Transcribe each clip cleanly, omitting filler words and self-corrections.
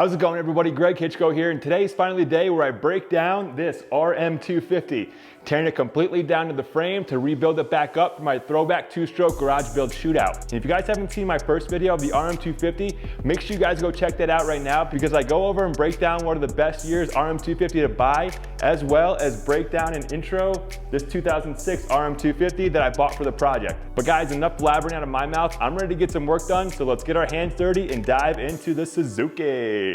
How's it going, everybody? Greg Hitchko here, and today's finally the day where I break down this RM250, tearing it completely down to the frame to rebuild it back up for my throwback two-stroke garage build shootout. And if you guys haven't seen my first video of the RM250, make sure you guys go check that out right now, because I go over and break down one of the best years RM250 to buy, as well as break down and intro this 2006 RM250 that I bought for the project. But guys, enough blabbering out of my mouth. I'm ready to get some work done, so let's get our hands dirty and dive into the Suzuki.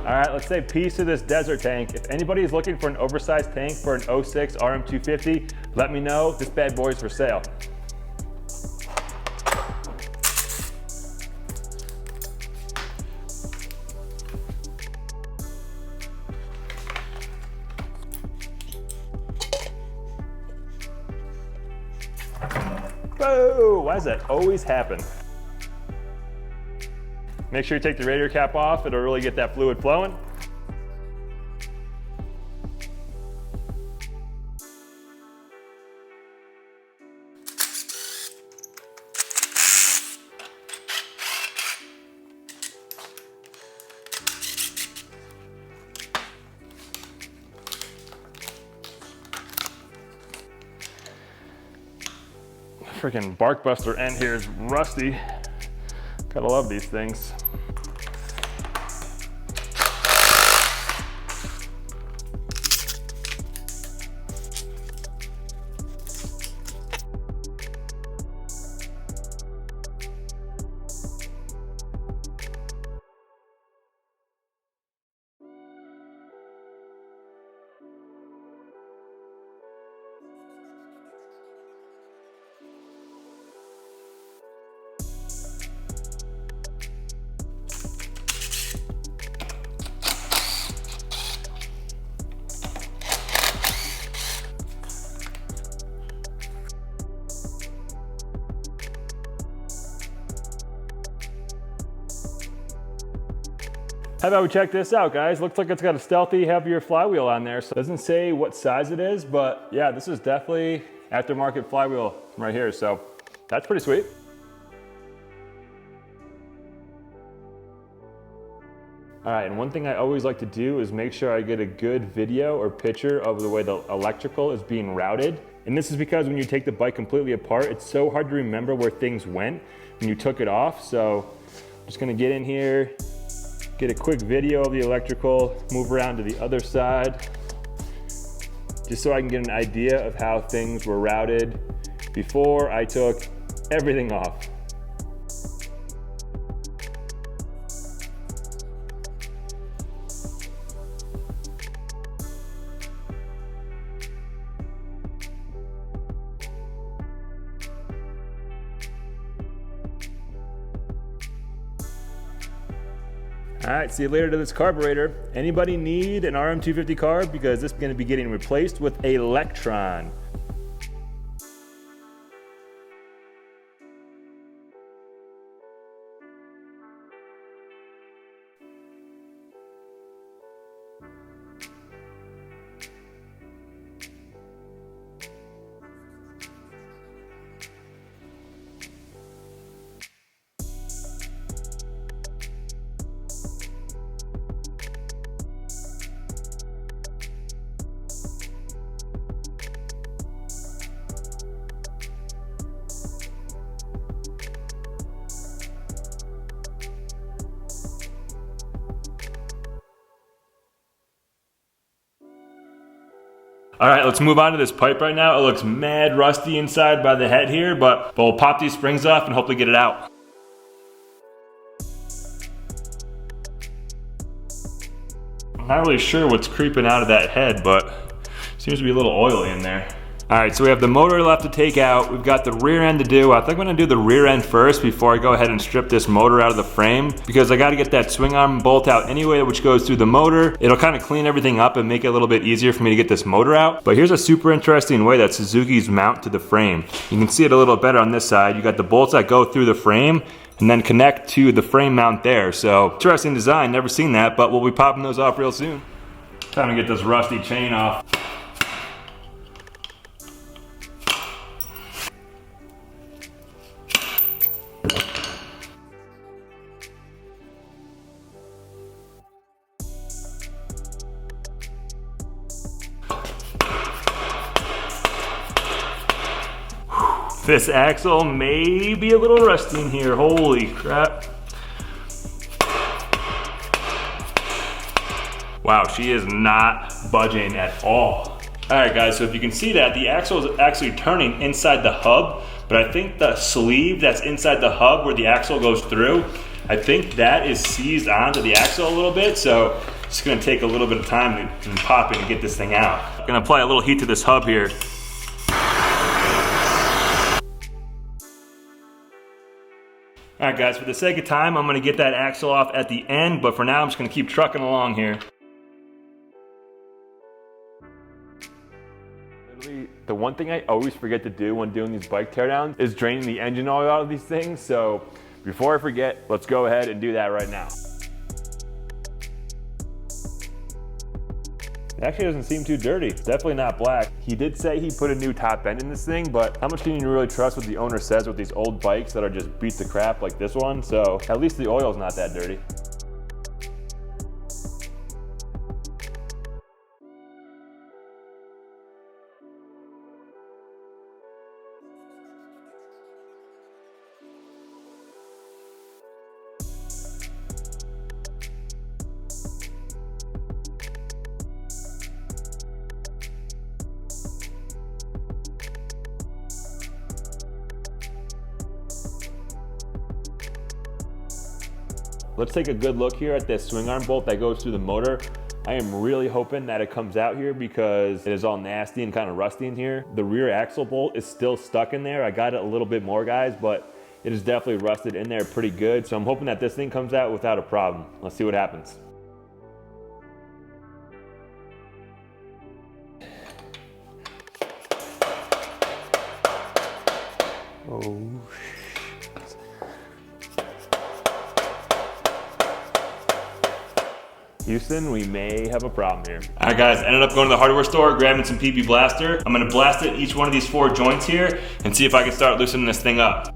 All right, let's say peace to this desert tank. If anybody is looking for an oversized tank for an 06 RM250, let me know. This bad boy is for sale. Whoa, why does that always happen? Make sure you take the radiator cap off. It'll really get that fluid flowing. Freaking bark buster end here is rusty. Gotta love these things. How about we check this out, guys? Looks like it's got a stealthy, heavier flywheel on there. So it doesn't say what size it is, but yeah, this is definitely aftermarket flywheel right here. So that's pretty sweet. All right, and one thing I always like to do is make sure I get a good video or picture of the way the electrical is being routed. And this is because when you take the bike completely apart, it's so hard to remember where things went when you took it off. So I'm just gonna get in here, get a quick video of the electrical, move around to the other side, just so I can get an idea of how things were routed before I took everything off. All right, see you later to this carburetor. Anybody need an RM250 carb? Because this is gonna be getting replaced with a Electron. All right, let's move on to this pipe right now. It looks mad rusty inside by the head here, but we'll pop these springs off and hopefully get it out. I'm not really sure what's creeping out of that head, but seems to be a little oily in there. All right, so we have the motor left to take out. We've got the rear end to do. I think I'm gonna do the rear end first before I go ahead and strip this motor out of the frame, because I gotta get that swing arm bolt out anyway, which goes through the motor. It'll kind of clean everything up and make it a little bit easier for me to get this motor out. But here's a super interesting way that Suzuki's mount to the frame. You can see it a little better on this side. You got the bolts that go through the frame and then connect to the frame mount there. So interesting design, never seen that, but we'll be popping those off real soon. Time to get this rusty chain off. This axle may be a little rusty in here, holy crap. Wow, she is not budging at all. All right guys, so if you can see that, the axle is actually turning inside the hub, but I think the sleeve that's inside the hub where the axle goes through, I think that is seized onto the axle a little bit, so it's gonna take a little bit of time and popping to get this thing out. I'm gonna apply a little heat to this hub here. All right guys, for the sake of time, I'm gonna get that axle off at the end, but for now I'm just gonna keep trucking along here. Literally, the one thing I always forget to do when doing these bike teardowns is draining the engine oil out of these things, so before I forget, let's go ahead and do that right now. It actually doesn't seem too dirty. It's definitely not black. He did say he put a new top end in this thing, but how much can you really trust what the owner says with these old bikes that are just beat the crap like this one? So at least the oil's not that dirty. Let's take a good look here at this swing arm bolt that goes through the motor. I am really hoping that it comes out here because it is all nasty and kind of rusty in here. The rear axle bolt is still stuck in there. I got it a little bit more, guys, but it is definitely rusted in there pretty good. So I'm hoping that this thing comes out without a problem. Let's see what happens. Oh. Houston, we may have a problem here. All right guys, ended up going to the hardware store, grabbing some PB Blaster. I'm gonna blast it in each one of these 4 joints here and see if I can start loosening this thing up.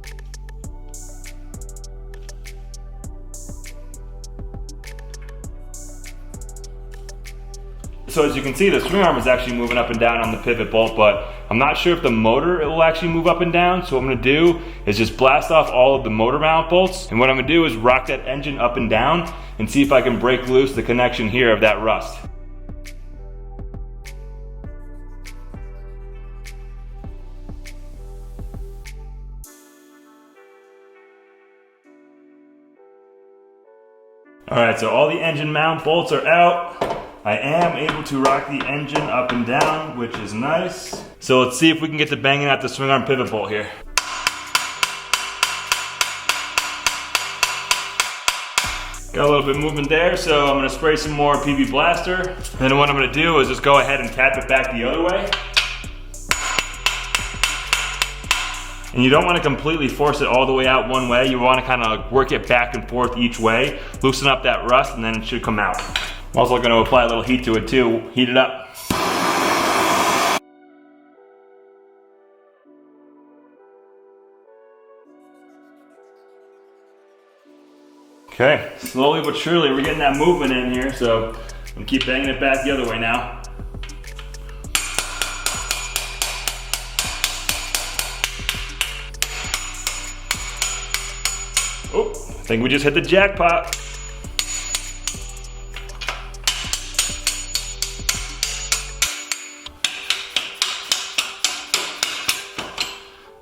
So as you can see, the swing arm is actually moving up and down on the pivot bolt, but I'm not sure if the motor it will actually move up and down. So what I'm gonna do is just blast off all of the motor mount bolts. And what I'm gonna do is rock that engine up and down and see if I can break loose the connection here of that rust. All right, so all the engine mount bolts are out. I am able to rock the engine up and down, which is nice. So let's see if we can get to banging out the swing arm pivot bolt here. Got a little bit movement there, so I'm gonna spray some more PB Blaster. And then what I'm gonna do is just go ahead and tap it back the other way. And you don't wanna completely force it all the way out one way. You wanna kinda work it back and forth each way, loosen up that rust, and then it should come out. I'm also gonna apply a little heat to it too, heat it up. Okay, slowly but surely we're getting that movement in here, so I'm gonna keep banging it back the other way now. Oh, I think we just hit the jackpot.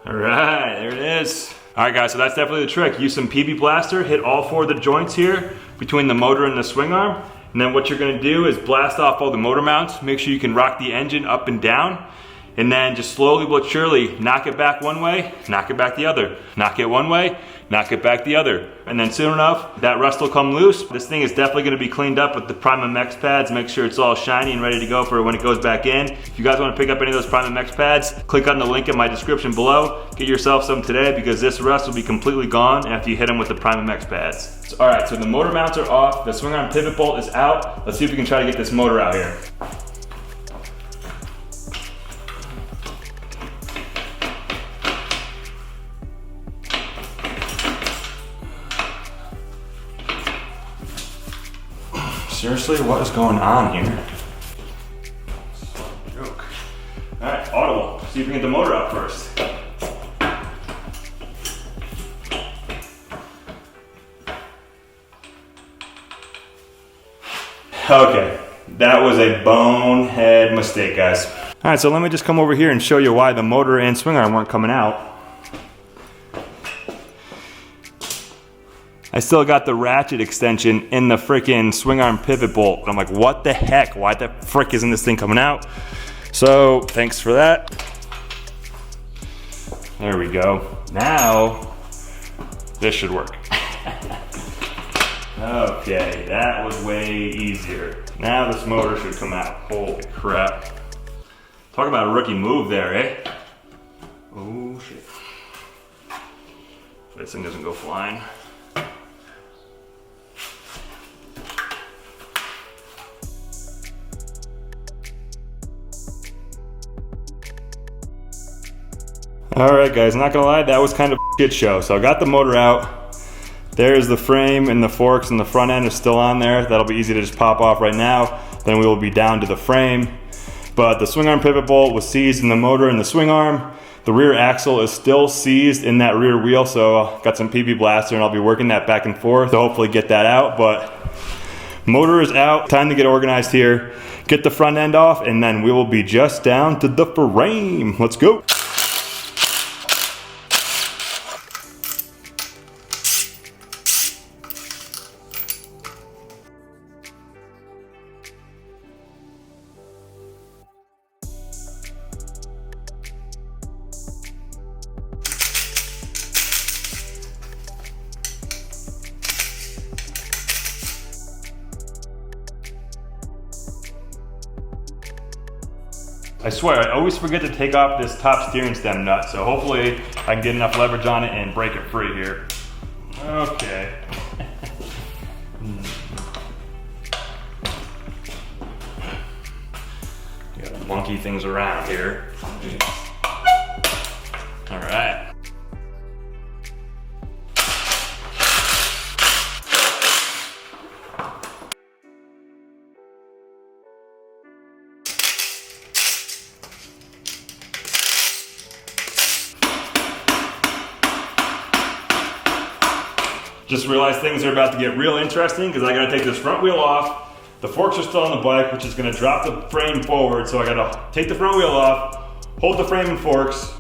All right, there it is. All right guys, so that's definitely the trick. Use some PB Blaster, hit all 4 of the joints here between the motor and the swing arm. And then what you're gonna do is blast off all the motor mounts. Make sure you can rock the engine up and down. and then just slowly but surely knock it back one way, knock it back the other, knock it one way, knock it back the other. And then soon enough, that rust will come loose. This thing is definitely gonna be cleaned up with the Prime MX pads. Make sure it's all shiny and ready to go for when it goes back in. If you guys wanna pick up any of those Prime MX pads, click on the link in my description below. Get yourself some today because this rust will be completely gone after you hit them with the Prime MX pads. All right, so the motor mounts are off. The swing arm pivot bolt is out. Let's see if we can try to get this motor out here. Seriously, what is going on here? Joke. All right, audible. See if we can get the motor out first. Okay, that was a bonehead mistake, guys. All right, so let me just come over here and show you why the motor and swing arm weren't coming out. I still got the ratchet extension in the freaking swing arm pivot bolt. I'm like, what the heck? Why the frick isn't this thing coming out? So thanks for that. There we go. Now, this should work. Okay, that was way easier. Now this motor should come out. Holy crap. Talk about a rookie move there, eh? Oh shit. This thing doesn't go flying. Alright guys, not gonna lie, that was kind of a shit show. So I got the motor out. There's the frame and the forks and the front end is still on there. That'll be easy to just pop off right now. Then we will be down to the frame. But the swing arm pivot bolt was seized in the motor and the swing arm. The rear axle is still seized in that rear wheel, so I got some PB blaster and I'll be working that back and forth to hopefully get that out. But motor is out, time to get organized here. Get the front end off and then we will be just down to the frame. Let's go. I swear, I always forget to take off this top steering stem nut, so hopefully I can get enough leverage on it and break it free here. Okay. Got monkey things around here. All right. Just realized things are about to get real interesting because I gotta take this front wheel off. The forks are still on the bike, which is gonna drop the frame forward. So I gotta take the front wheel off, hold the frame and forks.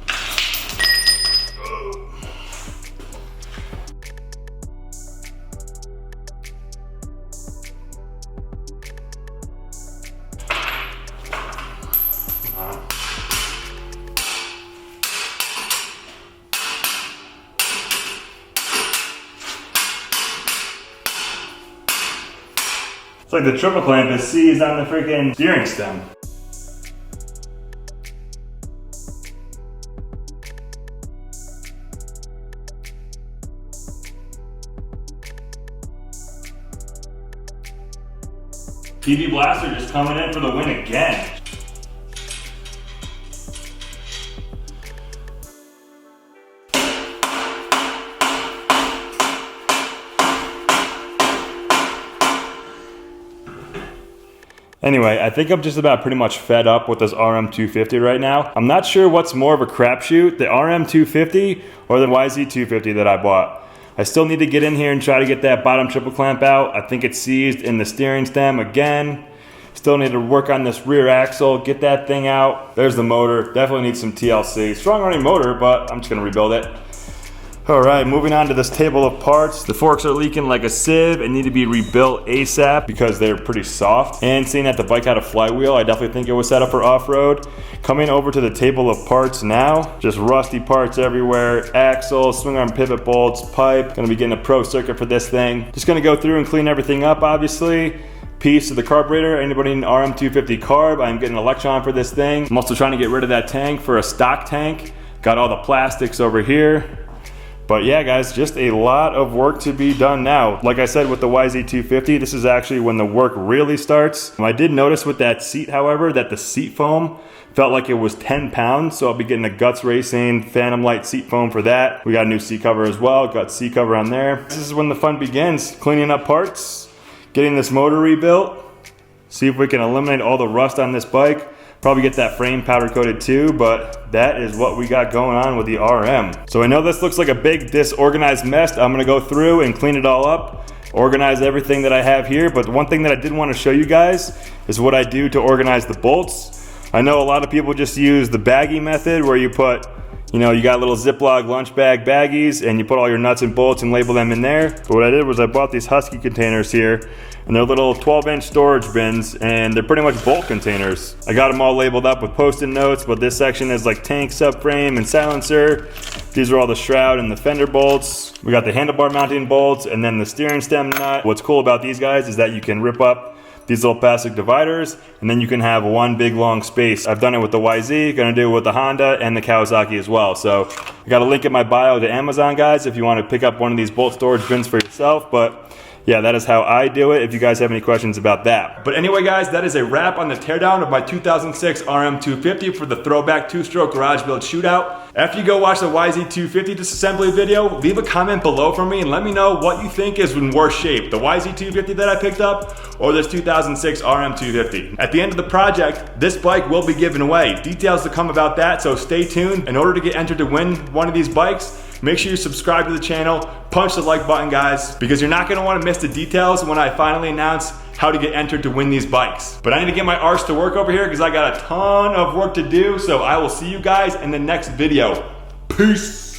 It's like the triple clamp is seized on the freaking steering stem. PB Blaster just coming in for the win again. Anyway, I think I'm just about pretty much fed up with this RM250 right now. I'm not sure what's more of a crapshoot, the RM250 or the YZ250 that I bought. I still need to get in here and try to get that bottom triple clamp out. I think it's seized in the steering stem again. Still need to work on this rear axle, get that thing out. There's the motor, definitely needs some TLC. Strong running motor, but I'm just gonna rebuild it. All right, moving on to this table of parts. The forks are leaking like a sieve and need to be rebuilt ASAP because they're pretty soft. And seeing that the bike had a flywheel, I definitely think it was set up for off-road. Coming over to the table of parts now, just rusty parts everywhere. Axle, swing arm pivot bolts, pipe. Gonna be getting a pro circuit for this thing. Just gonna go through and clean everything up, obviously. Piece of the carburetor. Anybody in an RM250 carb? I'm getting an Electron for this thing. I'm also trying to get rid of that tank for a stock tank. Got all the plastics over here. But yeah, guys, just a lot of work to be done now. Like I said with the YZ250, this is actually when the work really starts. I did notice with that seat, however, that the seat foam felt like it was 10 pounds, so I'll be getting a Guts Racing Phantom Light seat foam for that. We got a new seat cover as well, got seat cover on there. This is when the fun begins, cleaning up parts, getting this motor rebuilt, see if we can eliminate all the rust on this bike. Probably get that frame powder coated too, but that is what we got going on with the RM. So I know this looks like a big disorganized mess. I'm gonna go through and clean it all up, organize everything that I have here, but the one thing that I did want to show you guys is what I do to organize the bolts. I know a lot of people just use the baggie method where you put, you know, you got little Ziploc lunch bag baggies and you put all your nuts and bolts and label them in there. But what I did was I bought these Husky containers here, and they're little 12-inch storage bins, and they're pretty much bolt containers. I got them all labeled up with post-it notes, but this section is like tank, subframe, and silencer. These are all the shroud and the fender bolts. We got the handlebar mounting bolts, and then the steering stem nut. What's cool about these guys is that you can rip up these little plastic dividers, and then you can have one big long space. I've done it with the YZ, gonna do it with the Honda and the Kawasaki as well. So I got a link in my bio to Amazon, guys, if you want to pick up one of these bolt storage bins for yourself. But yeah, that is how I do it, if you guys have any questions about that. But anyway, guys, that is a wrap on the teardown of my 2006 RM250 for the Throwback Two-Stroke Garage Build Shootout. After you go watch the YZ250 disassembly video, leave a comment below for me and let me know what you think is in worse shape, the YZ250 that I picked up or this 2006 RM250. At the end of the project, this bike will be given away. Details to come about that, so stay tuned. In order to get entered to win one of these bikes, make sure you subscribe to the channel, punch the like button, guys, because you're not gonna wanna miss the details when I finally announce how to get entered to win these bikes. But I need to get my arse to work over here because I got a ton of work to do, so I will see you guys in the next video. Peace.